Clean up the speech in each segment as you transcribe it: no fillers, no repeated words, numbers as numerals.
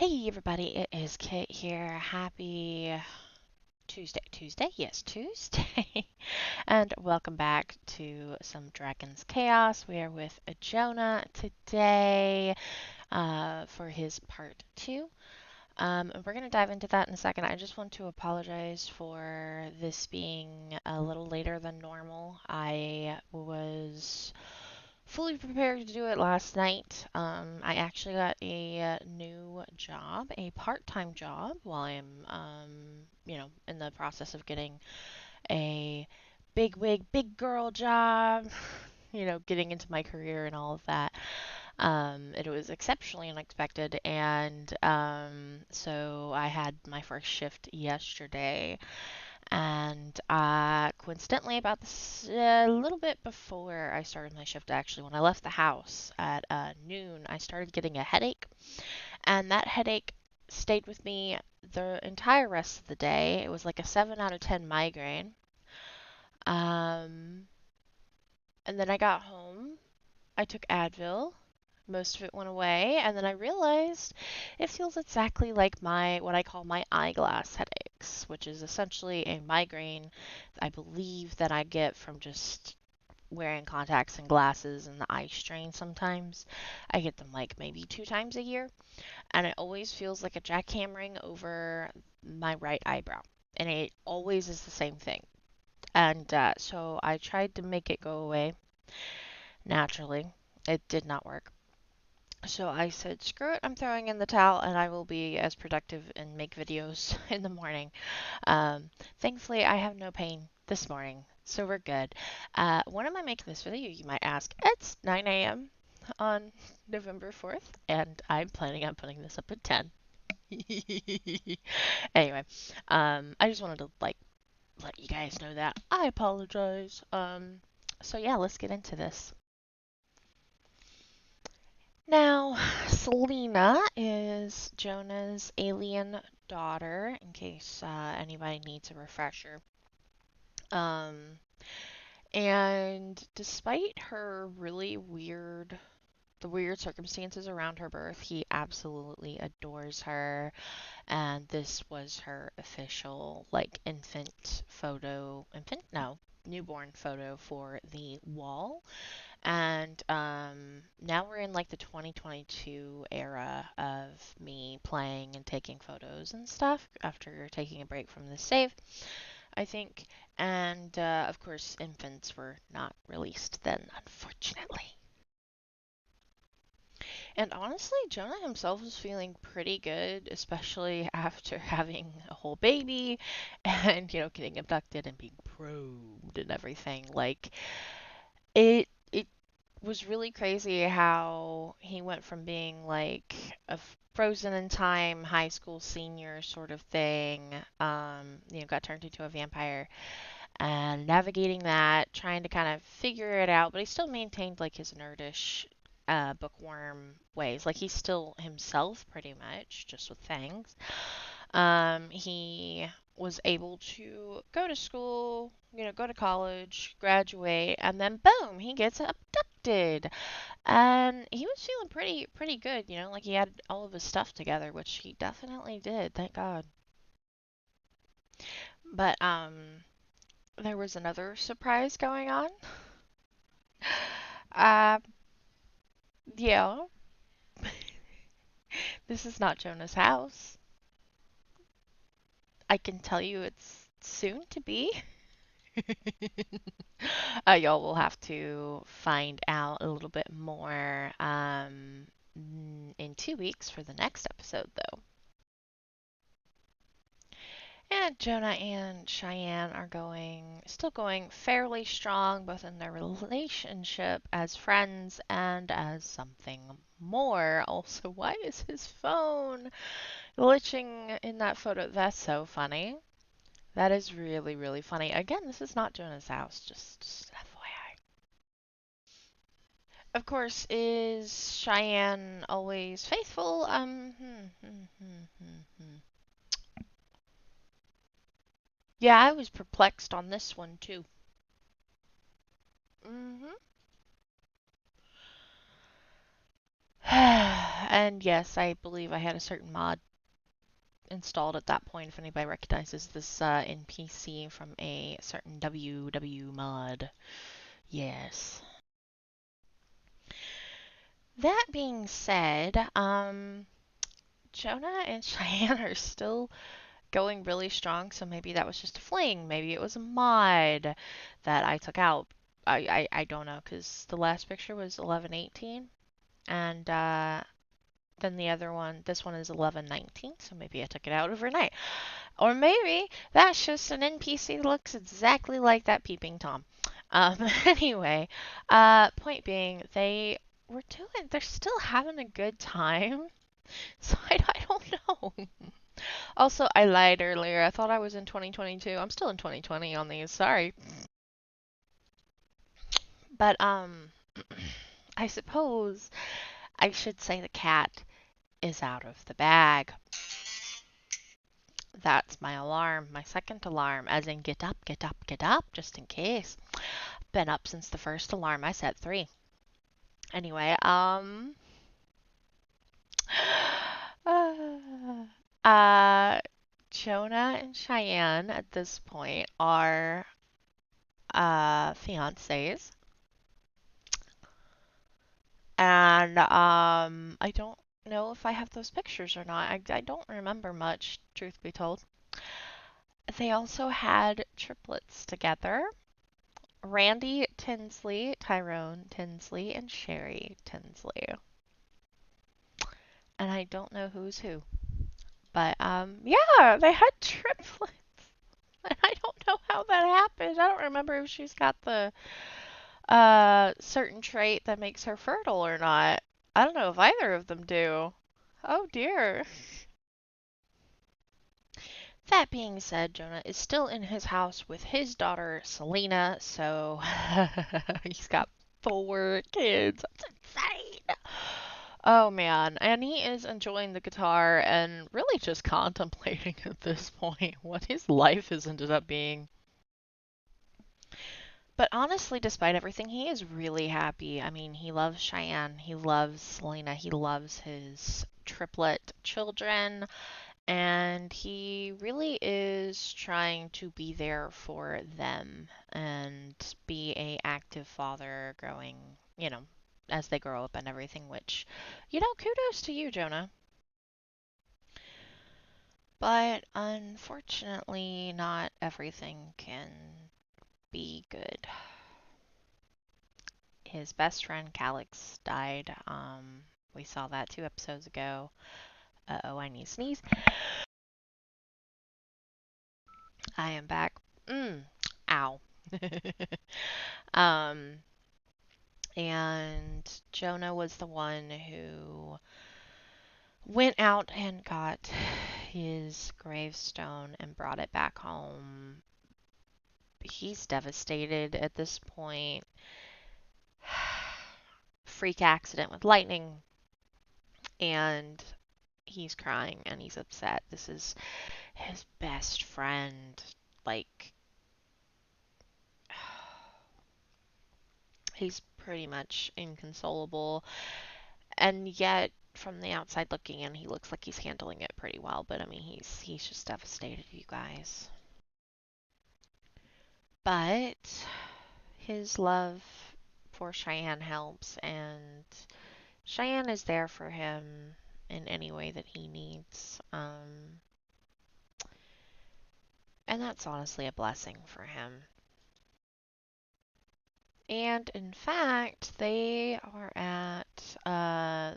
Hey everybody, it is Kit here. Happy Tuesday? Yes, Tuesday. And welcome back to some Dragon's Chaos. We are with Jonah today for his part 2. And we're going to dive into that in a second. I just want to apologize for this being a little later than normal. I was fully prepared to do it last night. I actually got a new job, a part-time job, while I'm, in the process of getting a big wig, big girl job, getting into my career and all of that. It was exceptionally unexpected, and so I had my first shift yesterday. And coincidentally, about this a little bit before I started my shift, actually, when I left the house at noon, I started getting a headache. And that headache stayed with me the entire rest of the day. It was like a 7 out of 10 migraine. Um, and then I got home. I took Advil. Most of it went away, and then I realized it feels exactly like my what I call my eyeglass headaches, which is essentially a migraine I believe that I get from just wearing contacts and glasses and the eye strain sometimes. I get them like maybe 2 times a year, and it always feels like a jackhammering over my right eyebrow. And it always is the same thing. And so I tried to make it go away naturally. It did not work. So I said, screw it, I'm throwing in the towel and I will be as productive and make videos in the morning. Thankfully, I have no pain this morning, so we're good. When am I making this video, you might ask? It's 9 a.m. on November 4th, and I'm planning on putting this up at 10. Anyway, I just wanted to, let you guys know that. I apologize. So yeah, let's get into this. Now, Selena is Jonah's alien daughter, in case anybody needs a refresher. Um, and despite her the weird circumstances around her birth, he absolutely adores her. And this was her official, newborn photo for the wall. And now we're in like the 2022 era of me playing and taking photos and stuff after taking a break from the save, I think. And of course, infants were not released then, unfortunately. And honestly, Jonah himself was feeling pretty good, especially after having a whole baby and, getting abducted and being probed and everything. It was really crazy how he went from being like a frozen in time high school senior sort of thing, got turned into a vampire and navigating that, trying to kind of figure it out, but he still maintained like his nerdish bookworm ways. Like he's still himself pretty much, just with fangs. He was able to go to school, go to college, graduate, and then boom, he gets abducted. And he was feeling pretty good, like he had all of his stuff together, which he definitely did, thank God. But there was another surprise going on. Uh, yeah, this is not Jonah's house. I can tell you it's soon to be. Y'all will have to find out a little bit more in 2 weeks for the next episode, though. And Jonah and Cheyenne are still going fairly strong, both in their relationship as friends and as something more. Also, why is his phone glitching in that photo? That's so funny. That is really, really funny. Again, this is not Jonah's house, just FYI. Of course, is Cheyenne always faithful? Yeah, I was perplexed on this one too. hmm And yes, I believe I had a certain mod installed at that point, if anybody recognizes this NPC from a certain WW mod. Yes. That being said, Jonah and Cheyenne are still going really strong, so maybe that was just a fling. Maybe it was a mod that I took out. I don't know, because the last picture was 11:18, and then the other one, this one is 11:19, so maybe I took it out overnight. Or maybe that's just an NPC that looks exactly like that peeping Tom. Anyway, point being, they're still having a good time. So I don't know. Also, I lied earlier. I thought I was in 2022. I'm still in 2020 on these. Sorry. But, I suppose I should say the cat is out of the bag. That's my alarm, my second alarm, as in get up, get up, get up, just in case. Been up since the first alarm. I set 3. Anyway, uh, Jonah and Cheyenne at this point are fiancés, and I don't know if I have those pictures or not. I don't remember much, truth be told. They also had triplets together. Randy Tinsley, Tyrone Tinsley, and Sherry Tinsley. And I don't know who's who. But yeah, they had triplets. And I don't know how that happened. I don't remember if she's got the certain trait that makes her fertile or not. I don't know if either of them do. Oh dear. That being said, Jonah is still in his house with his daughter Selena, so he's got 4 kids. That's insane. Oh man, and he is enjoying the guitar and really just contemplating at this point what his life has ended up being. But honestly, despite everything, he is really happy. I mean, he loves Cheyenne, he loves Selena, he loves his triplet children, and he really is trying to be there for them and be a active father growing, as they grow up and everything, which, kudos to you, Jonah. But unfortunately, not everything can be good. His best friend Calix died. We saw that 2 episodes ago. Uh-oh, I need to sneeze. I am back. Ow. um, and Jonah was the one who went out and got his gravestone and brought it back home. He's devastated at this point. Freak accident with lightning, and he's crying and he's upset. This is his best friend. Like, he's pretty much inconsolable. And yet, from the outside looking in, he looks like he's handling it pretty well. But I mean, he's just devastated, you guys. But his love for Cheyenne helps, and Cheyenne is there for him in any way that he needs. And that's honestly a blessing for him. And in fact, they are at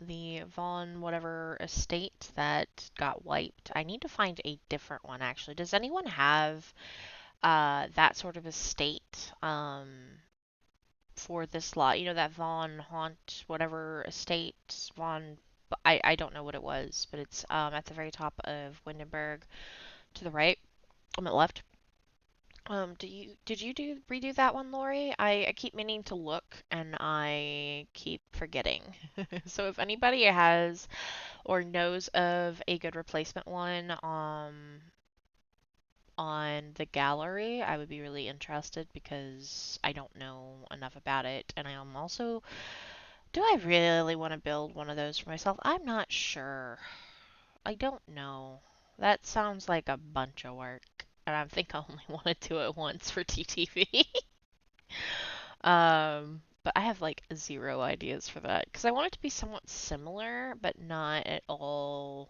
the Vaughn whatever estate that got wiped. I need to find a different one actually. Does anyone have that sort of estate for this lot? You know, that Vaughn Haunt whatever estate Vaughn. I don't know what it was, but it's at the very top of Windenburg to the right. I'm at left. Did you redo that one, Lori? I keep meaning to look and I keep forgetting. So if anybody has or knows of a good replacement one on the gallery, I would be really interested because I don't know enough about it, and I am also Do I really want to build one of those for myself? I'm not sure. I don't know. That sounds like a bunch of work. And I think I only want to do it once for TTV. But I have like zero ideas for that because I want it to be somewhat similar, but not at all.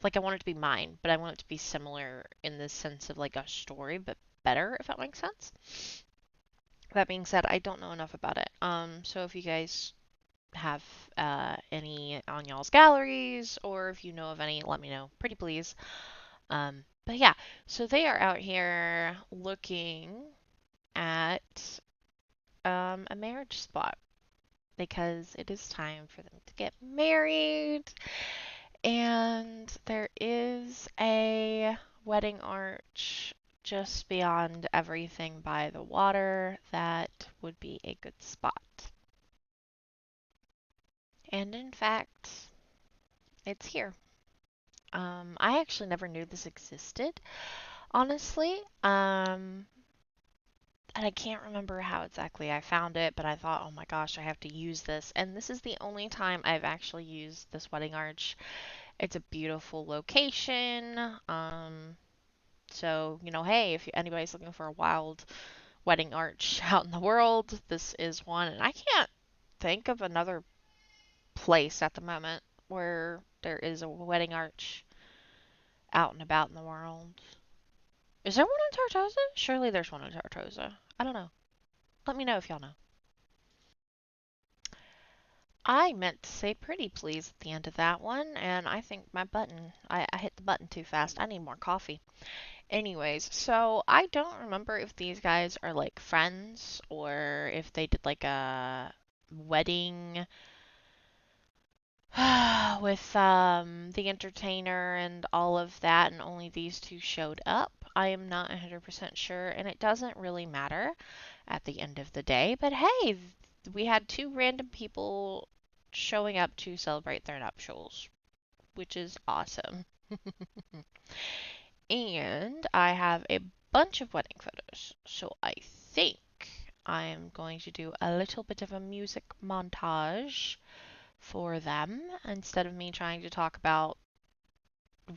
Like I want it to be mine, but I want it to be similar in the sense of like a story, but better, if that makes sense. That being said, I don't know enough about it. So if you guys have any on y'all's galleries, or if you know of any, let me know, pretty please. But yeah, so they are out here looking at a marriage spot because it is time for them to get married. And there is a wedding arch just beyond everything by the water that would be a good spot. And in fact, it's here. I actually never knew this existed, honestly. And I can't remember how exactly I found it, but I thought, oh my gosh, I have to use this. And this is the only time I've actually used this wedding arch. It's a beautiful location. So, hey, if anybody's looking for a wild wedding arch out in the world, this is one. And I can't think of another place at the moment where there is a wedding arch out and about in the world. Is there one in Tartosa? Surely there's one in Tartosa. I don't know. Let me know if y'all know. I meant to say pretty please at the end of that one, and I think I hit the button too fast. I need more coffee. Anyways, so I don't remember if these guys are like friends or if they did like a wedding with the entertainer and all of that, and only these two showed up. I am not 100% sure, and it doesn't really matter at the end of the day. But hey, we had two random people showing up to celebrate their nuptials, which is awesome. And I have a bunch of wedding photos, so I think I'm going to do a little bit of a music montage for them instead of me trying to talk about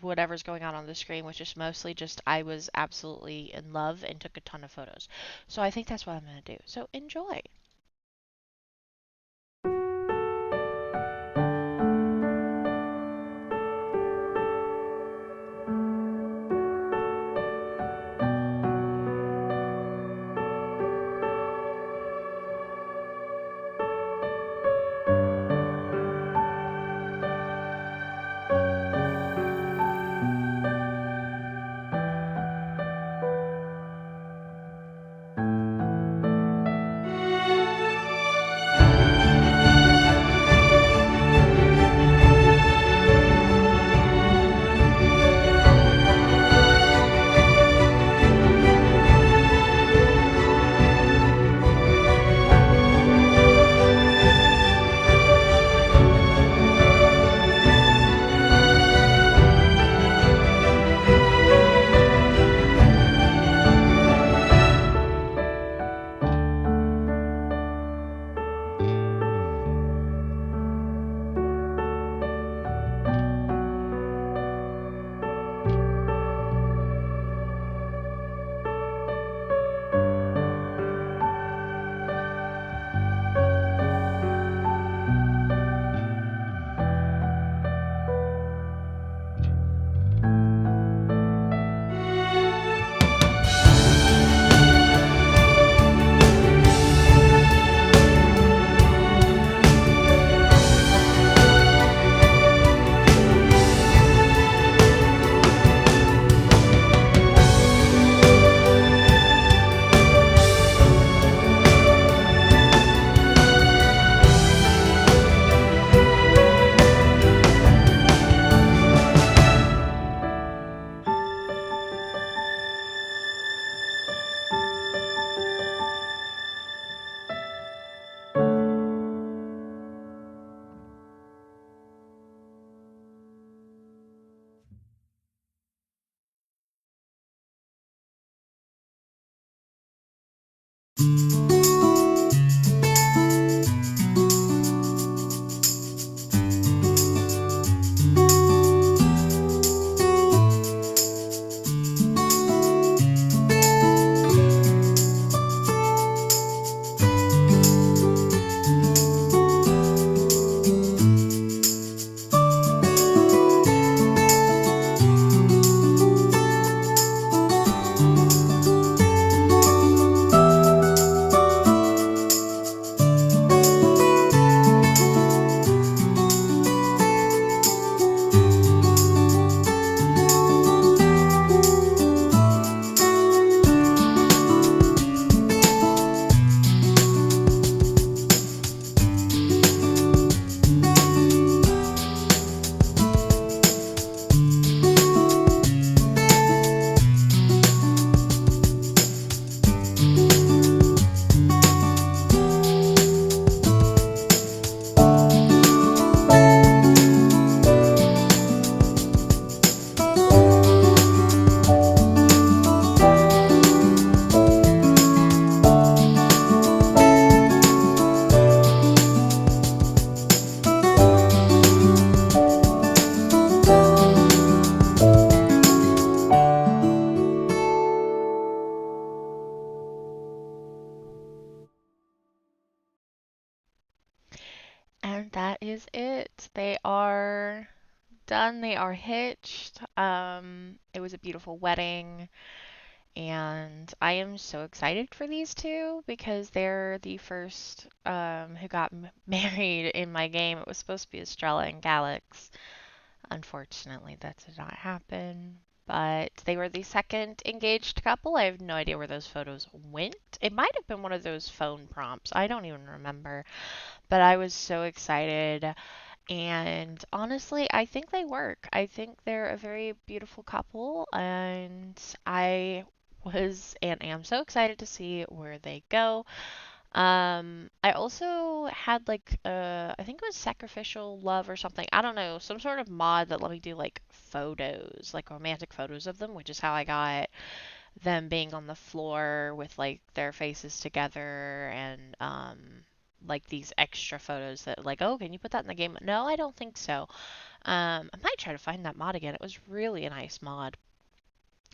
whatever's going on the screen, which is mostly just I was absolutely in love and took a ton of photos. So I think that's what I'm going to do. So enjoy. is it. They are done. They are hitched. It was a beautiful wedding, and I am so excited for these two because they're the first who got married in my game. It was supposed to be Estrella and Galax. Unfortunately, that did not happen. But they were the second engaged couple. I have no idea where those photos went. It might have been one of those phone prompts. I don't even remember. But I was so excited. And honestly, I think they work. I think they're a very beautiful couple. And I was and am so excited to see where they go. I also had like I think it was sacrificial love or something. I don't know, some sort of mod that let me do like photos, like romantic photos of them, which is how I got them being on the floor with like their faces together and like these extra photos that like, oh, can you put that in the game? No, I don't think so. I might try to find that mod again. It was really a nice mod.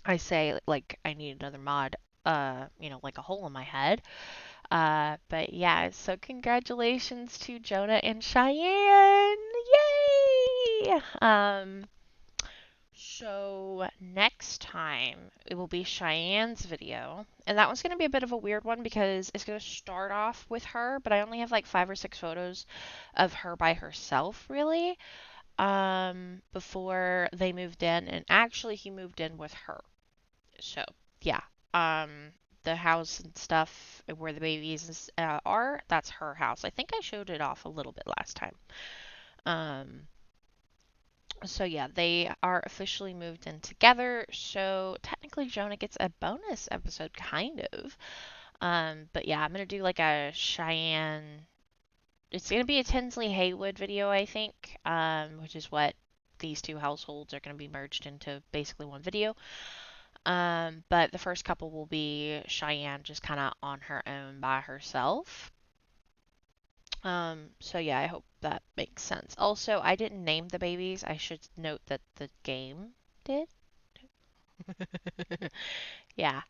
I say like I need another mod, like a hole in my head. But yeah, so congratulations to Jonah and Cheyenne. Yay! So next time it will be Cheyenne's video. And that one's going to be a bit of a weird one because it's going to start off with her, but I only have like 5 or 6 photos of her by herself, really, before they moved in. And actually, he moved in with her. So, yeah. Um, the house and stuff where the babies are, that's her house. I think I showed it off a little bit last time. Um, so yeah, they are officially moved in together. So technically Jonah gets a bonus episode, kind of. But yeah, I'm gonna do like a Cheyenne. It's gonna be a Tinsley Haywood video, I think. Which is what these two households are gonna be merged into basically one video. But the first couple will be Cheyenne just kind of on her own by herself. So yeah, I hope that makes sense. Also, I didn't name the babies. I should note that the game did. Yeah,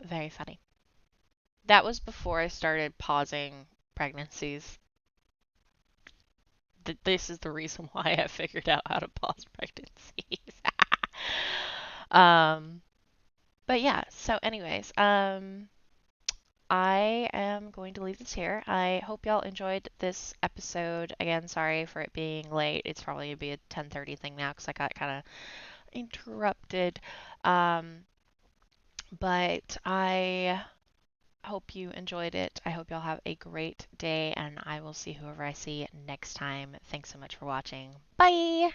very funny. That was before I started pausing pregnancies. This is the reason why I figured out how to pause pregnancies. um, but yeah, so anyways, I am going to leave this here. I hope y'all enjoyed this episode. Again, sorry for it being late. It's probably gonna be a 10:30 thing now because I got kind of interrupted. Um, but I hope you enjoyed it. I hope y'all have a great day, and I will see whoever I see next time. Thanks so much for watching. Bye!